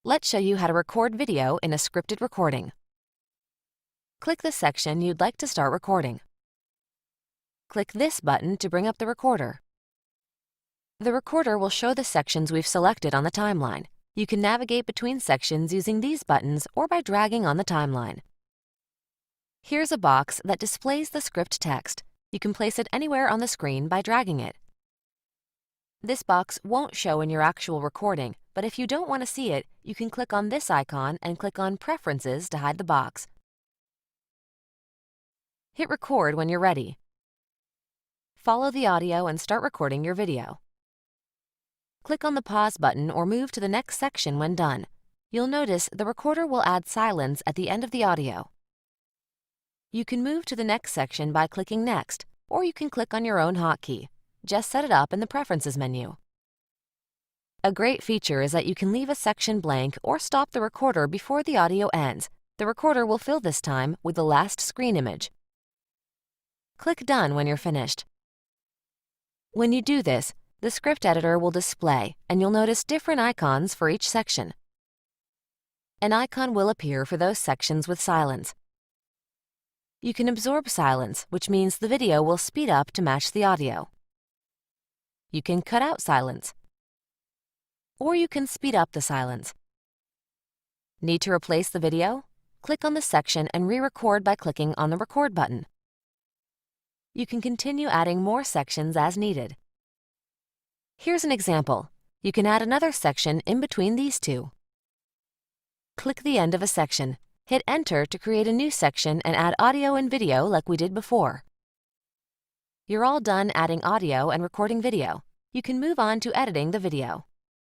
Let's show you how to record video in a scripted recording. Click the section you'd like to start recording. Click this button to bring up the recorder. The recorder will show the sections we've selected on the timeline. You can navigate between sections using these buttons or by dragging on the timeline. Here's a box that displays the script text. You can place it anywhere on the screen by dragging it. This box won't show in your actual recording, but if you don't want to see it, you can click on this icon and click on Preferences to hide the box. Hit record when you're ready. Follow the audio and start recording your video. Click on the pause button or move to the next section when done. You'll notice the recorder will add silence at the end of the audio. You can move to the next section by clicking Next, or you can click on your own hotkey. Just set it up in the Preferences menu. A great feature is that you can leave a section blank or stop the recorder before the audio ends. The recorder will fill this time with the last screen image. Click Done when you're finished. When you do this, the script editor will display, and you'll notice different icons for each section. An icon will appear for those sections with silence. You can absorb silence, which means the video will speed up to match the audio. You can cut out silence, or you can speed up the silence. Need to replace the video? Click on the section and re-record by clicking on the Record button. You can continue adding more sections as needed. Here's an example. You can add another section in between these two. Click the end of a section. Hit Enter to create a new section and add audio and video like we did before. You're all done adding audio and recording video. You can move on to editing the video.